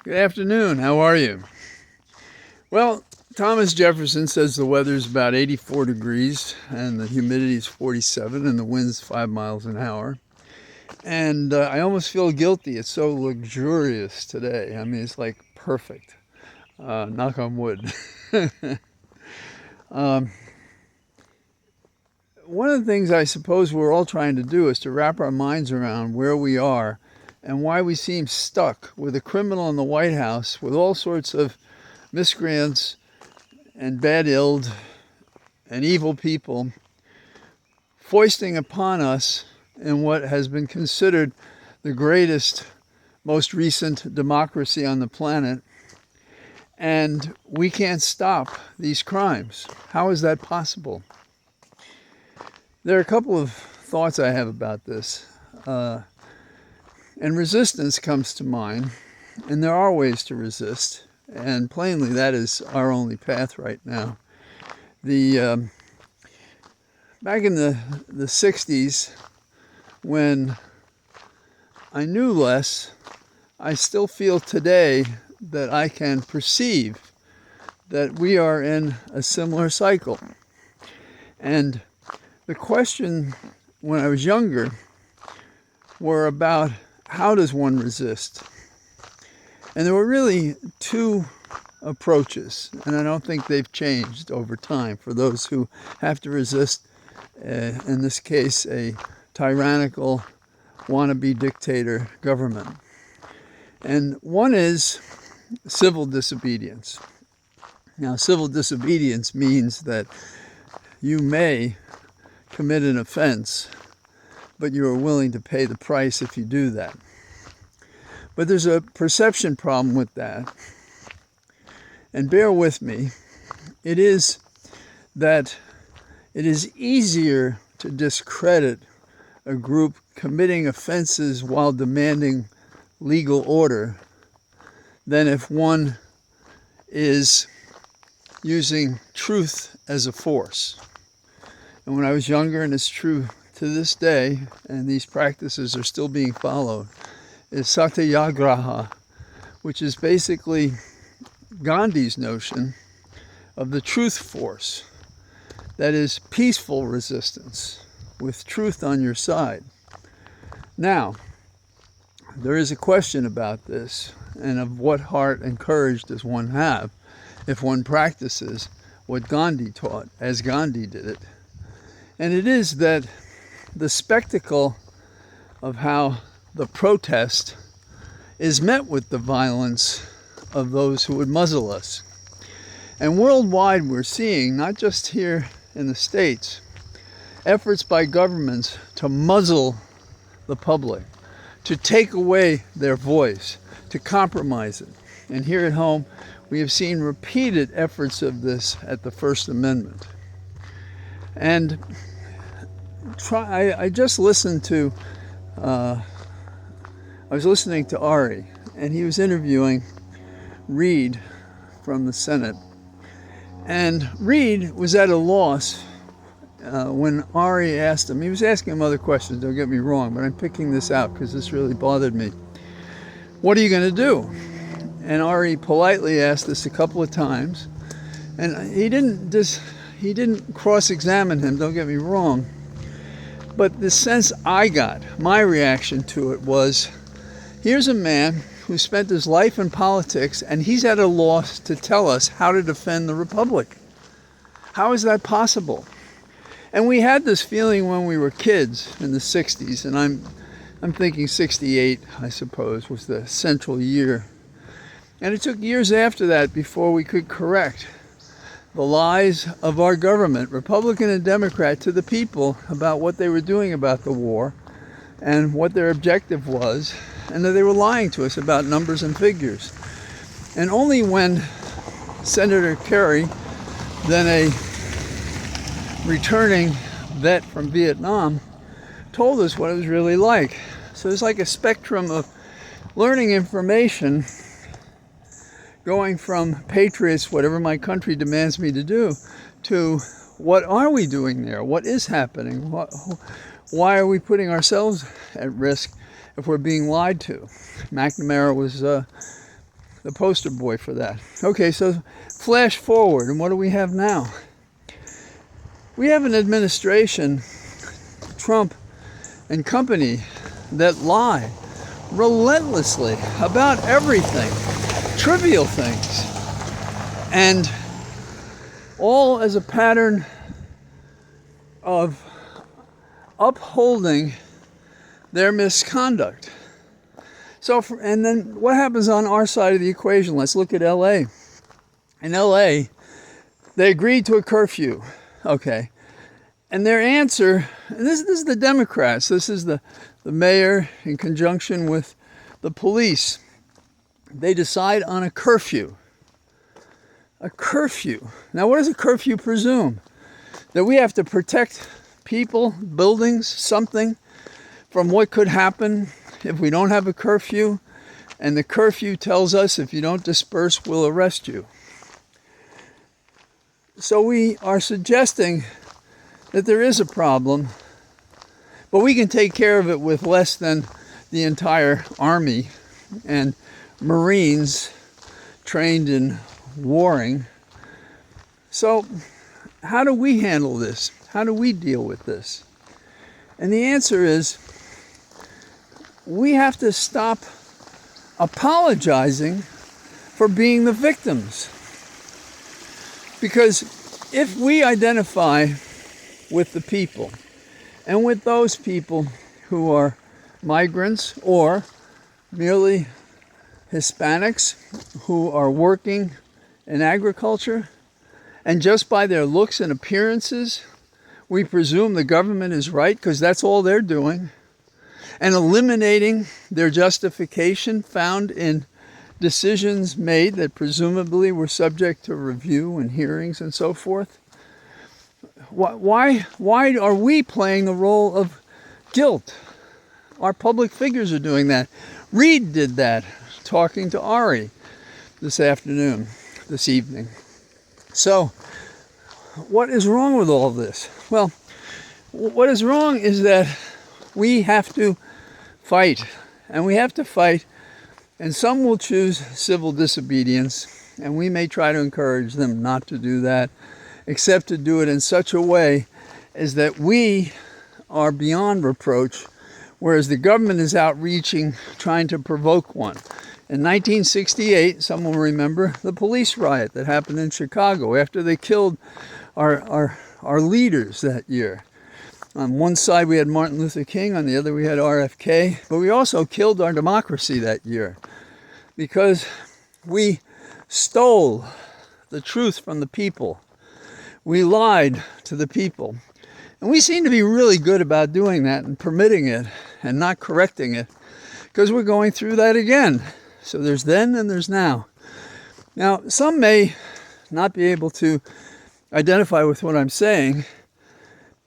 Good afternoon. How are you? Well, Thomas Jefferson says the weather's about 84 degrees and the humidity is 47 and the wind's 5 miles an hour. And I almost feel guilty. It's so luxurious today. I mean, it's like perfect. Knock on wood. One of the things I suppose we're all trying to do is to wrap our minds around where we are and why we seem stuck with a criminal in the White House with all sorts of miscreants and bad-illed and evil people foisting upon us in what has been considered the greatest, most recent democracy on the planet. And we can't stop these crimes. How is that possible? There are a couple of thoughts I have about this. And resistance comes to mind. And there are ways to resist. And plainly, that is our only path right now. Back in the 60s, when I knew less, I still feel today that I can perceive that we are in a similar cycle. And the question when I was younger were about how does one resist? And there were really two approaches, and I don't think they've changed over time for those who have to resist, in this case, a tyrannical wannabe dictator government. And one is civil disobedience. Now, civil disobedience means that you may commit an offense, but you are willing to pay the price if you do that. But there's a perception problem with that. And bear with me, it is that it is easier to discredit a group committing offenses while demanding legal order than if one is using truth as a force. And when I was younger, and it's true to this day, and these practices are still being followed, is satyagraha, which is basically Gandhi's notion of the truth force. That is peaceful resistance with truth on your side. Now, there is a question about this, and of what heart and courage does one have if one practices what Gandhi taught, as Gandhi did it. And it is that the spectacle of how the protest is met with the violence of those who would muzzle us. And worldwide we're seeing, not just here in the States, efforts by governments to muzzle the public, to take away their voice, to compromise it. And here at home, we have seen repeated efforts of this at the First Amendment. And I just listened to, I was listening to Ari, and he was interviewing Reid from the Senate. And Reid was at a loss when Ari asked him. He was asking him other questions, don't get me wrong, but I'm picking this out because this really bothered me. What are you going to do? And Ari politely asked this a couple of times. And he didn't cross-examine him, don't get me wrong. But the sense I got, my reaction to it was, here's a man who spent his life in politics, and he's at a loss to tell us how to defend the republic. How is that possible? And we had this feeling when we were kids in the 60s, and I'm thinking 68, I suppose, was the central year. And it took years after that before we could correct the lies of our government, Republican and Democrat, to the people about what they were doing about the war and what their objective was, and that they were lying to us about numbers and figures. And only when Senator Kerry, then a returning vet from Vietnam, told us what it was really like. So there's like a spectrum of learning information going from patriots, whatever my country demands me to do, to what are we doing there? What is happening? Why are we putting ourselves at risk if we're being lied to? McNamara was the poster boy for that. Okay, so flash forward, and what do we have now? We have an administration, Trump and company, that lie relentlessly about everything, trivial things, and all as a pattern of upholding their misconduct. So, and then what happens on our side of the equation? Let's look at LA. In LA, they agreed to a curfew, okay. And their answer, and this is the Democrats, this is the mayor in conjunction with the police. They decide on a curfew. A curfew. Now, what does a curfew presume? That we have to protect people, buildings, something from what could happen if we don't have a curfew, and the curfew tells us if you don't disperse, we'll arrest you. So we are suggesting that there is a problem, but we can take care of it with less than the entire army and Marines trained in warring. So how do we handle this? How do we deal with this? And the answer is, we have to stop apologizing for being the victims. Because if we identify with the people, and with those people who are migrants or merely Hispanics who are working in agriculture, and just by their looks and appearances, we presume the government is right because that's all they're doing, and eliminating their justification found in decisions made that presumably were subject to review and hearings and so forth. Why are we playing the role of guilt? Our public figures are doing that. Reed did that, talking to Ari this evening. So, what is wrong with all this? Well, what is wrong is that we have to fight, and we have to fight, and some will choose civil disobedience, and we may try to encourage them not to do that, except to do it in such a way as that we are beyond reproach, whereas the government is outreaching, trying to provoke one. In 1968, some will remember the police riot that happened in Chicago after they killed our leaders that year. On one side we had Martin Luther King, on the other we had RFK, but we also killed our democracy that year because we stole the truth from the people. We lied to the people. And we seem to be really good about doing that and permitting it and not correcting it because we're going through that again. So there's then and there's now. Now, some may not be able to identify with what I'm saying,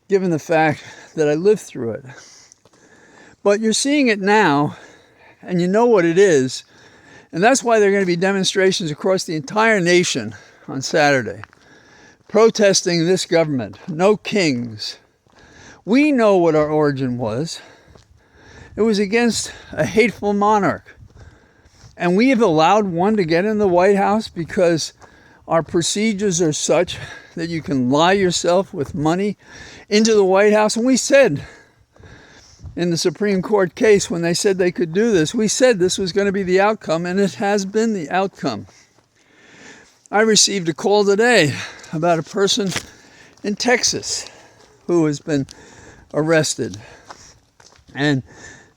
given the fact that I lived through it. But you're seeing it now, and you know what it is, and that's why there are going to be demonstrations across the entire nation on Saturday, protesting this government. No kings. We know what our origin was. It was against a hateful monarch. And we have allowed one to get in the White House because our procedures are such that you can lie yourself with money into the White House. And we said in the Supreme Court case, when they said they could do this, we said this was going to be the outcome, and it has been the outcome. I received a call today about a person in Texas who has been arrested. And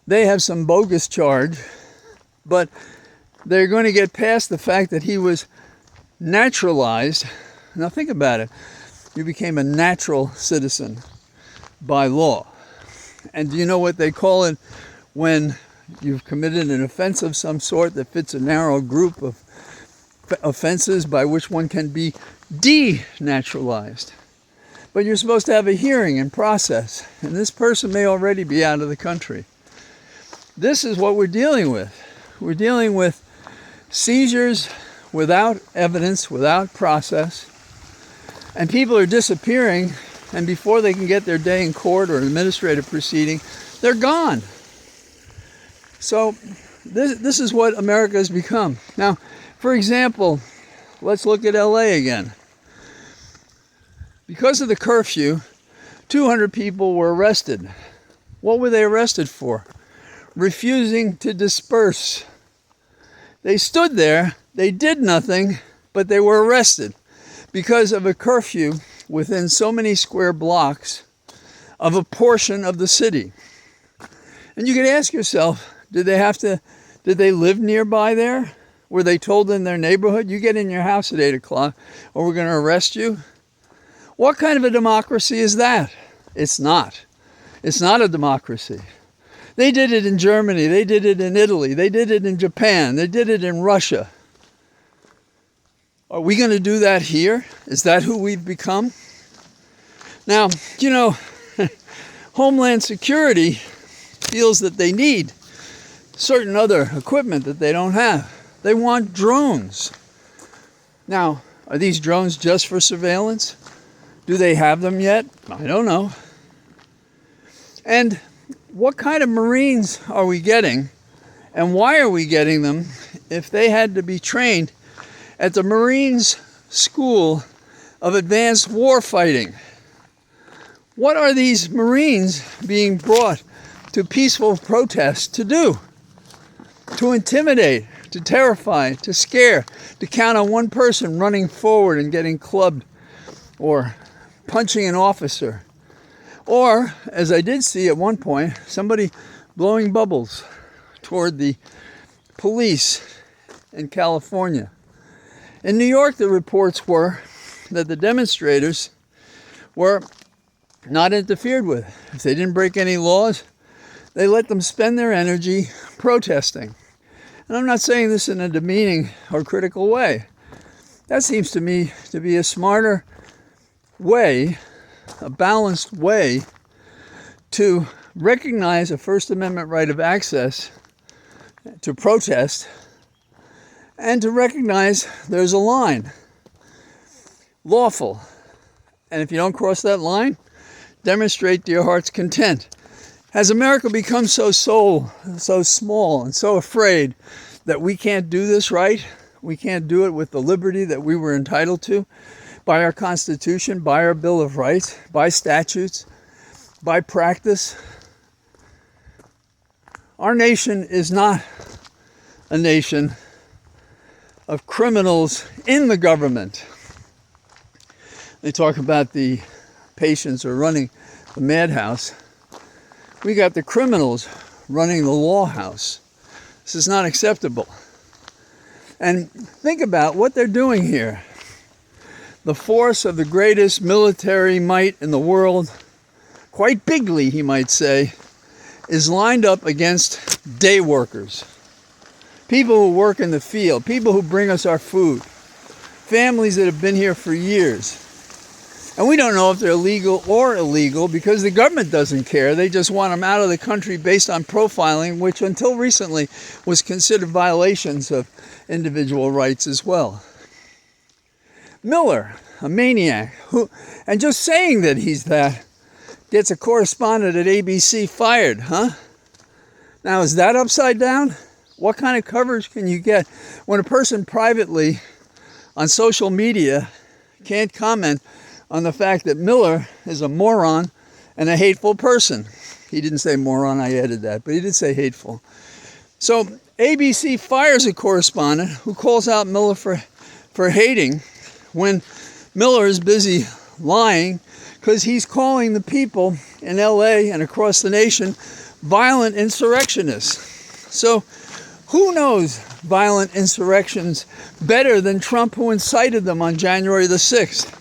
they have some bogus charge, but they're going to get past the fact that he was naturalized. Now think about it. You became a natural citizen by law. And do you know what they call it when you've committed an offense of some sort that fits a narrow group of offenses by which one can be denaturalized? But you're supposed to have a hearing and process, and this person may already be out of the country. This is what we're dealing with. We're dealing with seizures without evidence, without process, and people are disappearing, and before they can get their day in court or administrative proceeding, they're gone. So this is what America has become. Now, for example, let's look at LA again. Because of the curfew, 200 people were arrested. What were they arrested for? Refusing to disperse. They stood there, they did nothing, but they were arrested because of a curfew within so many square blocks of a portion of the city. And you could ask yourself, did they live nearby there? Were they told in their neighborhood, you get in your house at 8 o'clock or we're going to arrest you? What kind of a democracy is that? It's not. It's not a democracy. They did it in Germany, they did it in Italy, they did it in Japan, they did it in Russia. Are we going to do that here? Is that who we've become? Now, Homeland Security feels that they need certain other equipment that they don't have. They want drones. Now, are these drones just for surveillance? Do they have them yet? I don't know. And what kind of Marines are we getting? And why are we getting them if they had to be trained at the Marines School of Advanced Warfighting? What are these Marines being brought to peaceful protests to do? To intimidate, to terrify, to scare, to count on one person running forward and getting clubbed or punching an officer. Or, as I did see at one point, somebody blowing bubbles toward the police in California. In New York, the reports were that the demonstrators were not interfered with. If they didn't break any laws, they let them spend their energy protesting. And I'm not saying this in a demeaning or critical way. That seems to me to be a smarter way, a balanced way to recognize a First Amendment right of access to protest and to recognize there's a line. Lawful. And if you don't cross that line, demonstrate to your heart's content. Has America become so small and so afraid that we can't do this right? We can't do it with the liberty that we were entitled to by our Constitution, by our Bill of Rights, by statutes, by practice? Our nation is not a nation of criminals in the government. They talk about the patients are running the madhouse. We got the criminals running the law house. This is not acceptable. And think about what they're doing here. The force of the greatest military might in the world, quite bigly, he might say, is lined up against day workers. People who work in the field, people who bring us our food, families that have been here for years. And we don't know if they're legal or illegal because the government doesn't care. They just want them out of the country based on profiling, which until recently was considered violations of individual rights as well. Miller, a maniac, and just saying that he's that, gets a correspondent at ABC fired, huh? Now, is that upside down? What kind of coverage can you get when a person privately on social media can't comment on the fact that Miller is a moron and a hateful person? He didn't say moron, I added that, but he did say hateful. So ABC fires a correspondent who calls out Miller for hating when Miller is busy lying because he's calling the people in LA and across the nation violent insurrectionists. So who knows violent insurrections better than Trump, who incited them on January the 6th?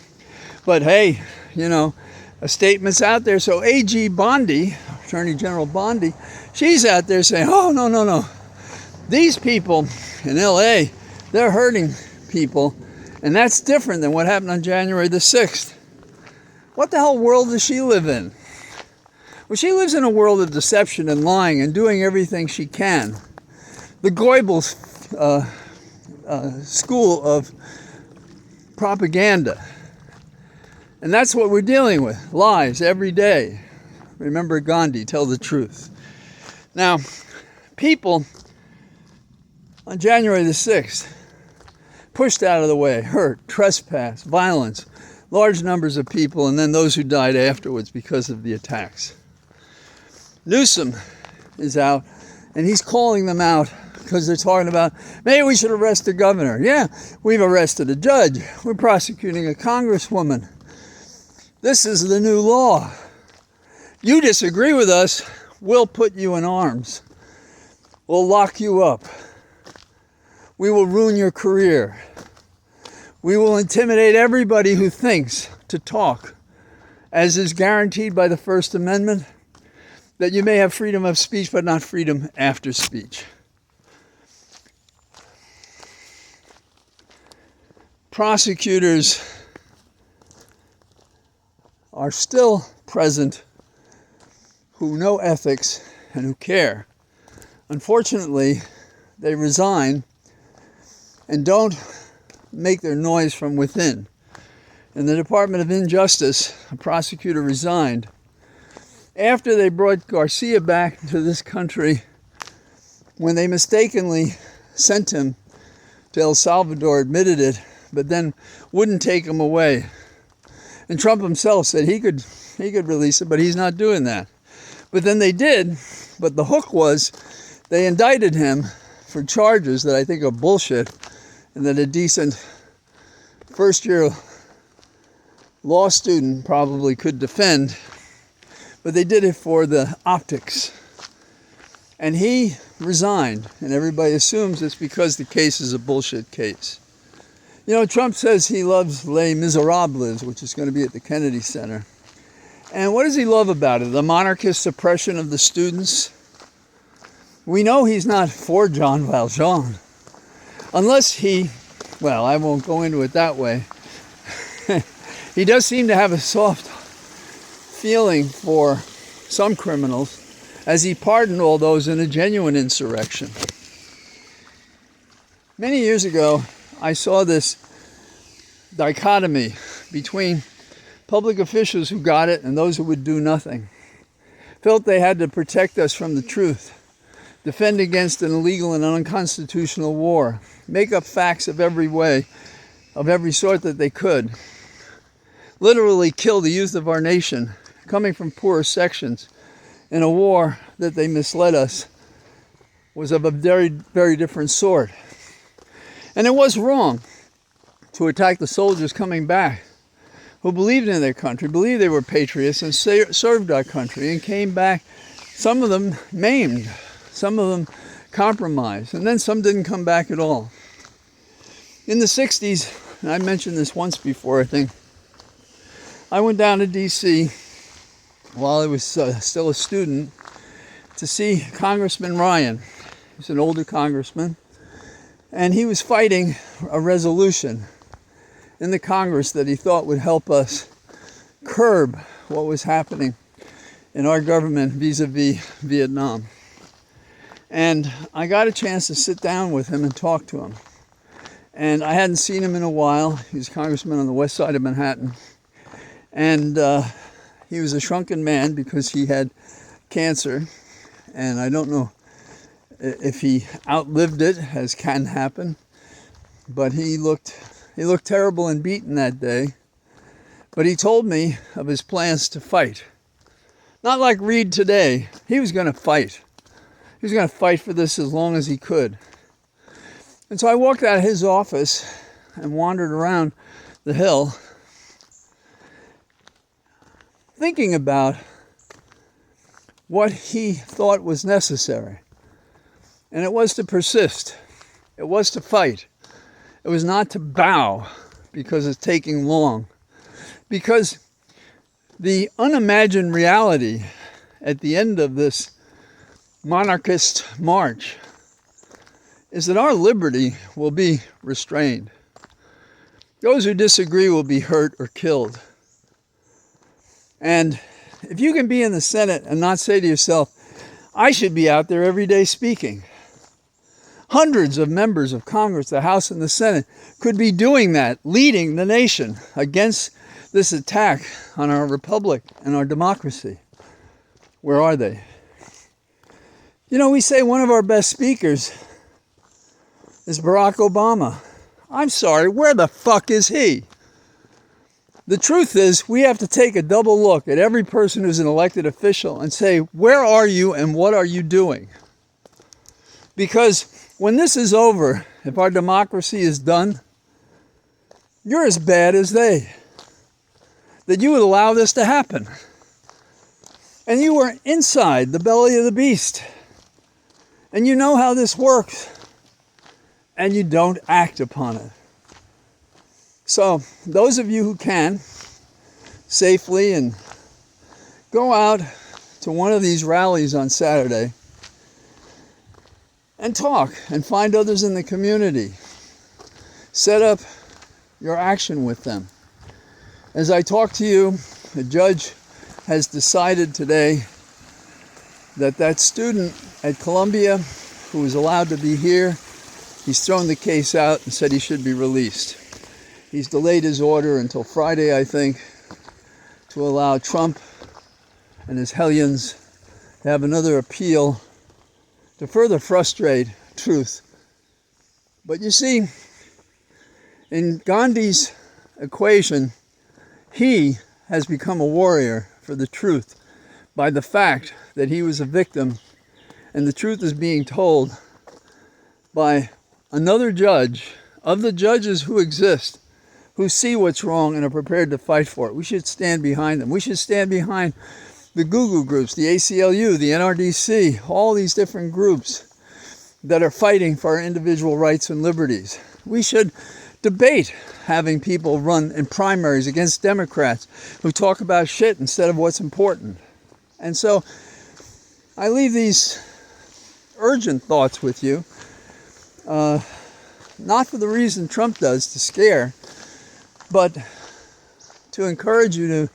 But hey, a statement's out there. So AG Bondi, Attorney General Bondi, she's out there saying, oh, no. These people in LA, they're hurting people. And that's different than what happened on January the 6th. What the hell world does she live in? Well, she lives in a world of deception and lying and doing everything she can. The Goebbels school of propaganda. And that's what we're dealing with. Lies every day. Remember Gandhi, tell the truth. Now, people On January the 6th, pushed out of the way, hurt, trespass, violence, large numbers of people, and then those who died afterwards because of the attacks. Newsom is out, and he's calling them out because they're talking about, maybe we should arrest the governor. Yeah, we've arrested a judge. We're prosecuting a congresswoman. This is the new law. You disagree with us, we'll put you in arms. We'll lock you up. We will ruin your career. We will intimidate everybody who thinks to talk, as is guaranteed by the First Amendment, that you may have freedom of speech, but not freedom after speech. Prosecutors are still present who know ethics and who care. Unfortunately, they resign and don't make their noise from within. In the Department of Injustice, a prosecutor resigned after they brought Garcia back to this country when they mistakenly sent him to El Salvador, admitted it, but then wouldn't take him away. And Trump himself said he could release it, but he's not doing that. But then they did, but the hook was they indicted him for charges that I think are bullshit and that a decent first-year law student probably could defend, but they did it for the optics. And he resigned, and everybody assumes it's because the case is a bullshit case. You know, Trump says he loves Les Miserables, which is going to be at the Kennedy Center. And what does he love about it? The monarchist oppression of the students? We know he's not for Jean Valjean. Unless he, well, I won't go into it that way. He does seem to have a soft feeling for some criminals, as he pardoned all those in a genuine insurrection. Many years ago, I saw this dichotomy between public officials who got it and those who would do nothing. Felt they had to protect us from the truth, defend against an illegal and unconstitutional war, make up facts of every way, of every sort that they could, literally kill the youth of our nation, coming from poorer sections, in a war that they misled us was of a very, very different sort. And it was wrong to attack the soldiers coming back who believed in their country, believed they were patriots and served our country and came back, some of them maimed, some of them compromised, and then some didn't come back at all. In the 60s, and I mentioned this once before, I think, I went down to D.C. while I was still a student to see Congressman Ryan. He's an older congressman, and he was fighting a resolution in the Congress that he thought would help us curb what was happening in our government vis-a-vis Vietnam. And I got a chance to sit down with him and talk to him. And I hadn't seen him in a while. He was a congressman on the west side of Manhattan. And he was a shrunken man because he had cancer. And I don't know if he outlived it, as can happen. But he looked terrible and beaten that day. But he told me of his plans to fight. Not like Reed today. He was going to fight. He was going to fight for this as long as he could. And so I walked out of his office and wandered around the Hill, thinking about what he thought was necessary. And it was to persist. It was to fight. It was not to bow because it's taking long. Because the unimagined reality at the end of this monarchist march is that our liberty will be restrained. Those who disagree will be hurt or killed. And if you can be in the Senate and not say to yourself, I should be out there every day speaking. Hundreds of members of Congress, the House and the Senate, could be doing that, leading the nation against this attack on our republic and our democracy. Where are they? You know, we say one of our best speakers is Barack Obama. I'm sorry, where the fuck is he? The truth is, we have to take a double look at every person who's an elected official and say, where are you and what are you doing? Because when this is over, if our democracy is done, you're as bad as they. That you would allow this to happen. And you were inside the belly of the beast. And you know how this works. And you don't act upon it. So, those of you who can, safely, and go out to one of these rallies on Saturday and talk and find others in the community. Set up your action with them. As I talk to you, the judge has decided today that that student at Columbia who was allowed to be here, he's thrown the case out and said he should be released. He's delayed his order until Friday, I think, to allow Trump and his hellions to have another appeal to further frustrate truth. But you see, in Gandhi's equation, he has become a warrior for the truth by the fact that he was a victim, and the truth is being told by another judge, of the judges who exist, who see what's wrong and are prepared to fight for it. We should stand behind them. We should stand behind the Google groups, the ACLU, the NRDC, all these different groups that are fighting for our individual rights and liberties. We should debate having people run in primaries against Democrats who talk about shit instead of what's important. And so I leave these urgent thoughts with you, not for the reason Trump does, to scare, but to encourage you to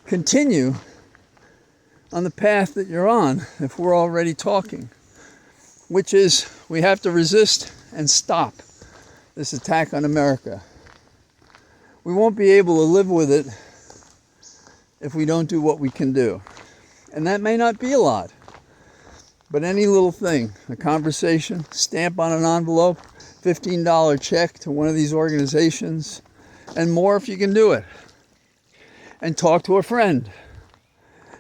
continue on the path that you're on, if we're already talking, which is we have to resist and stop this attack on America. We won't be able to live with it if we don't do what we can do. And that may not be a lot, but any little thing, a conversation, stamp on an envelope, $15 check to one of these organizations, and more if you can do it. And talk to a friend.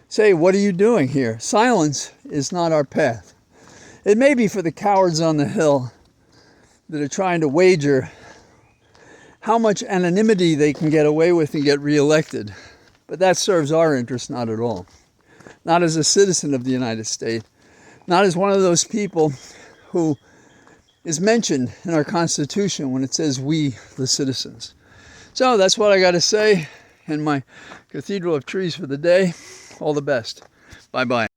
Say, what are you doing here? Silence is not our path. It may be for the cowards on the hill that are trying to wager how much anonymity they can get away with and get reelected. But that serves our interest not at all. Not as a citizen of the United States. Not as one of those people who is mentioned in our Constitution when it says we, the citizens. So that's what I got to say in my Cathedral of Trees for the day. All the best. Bye-bye.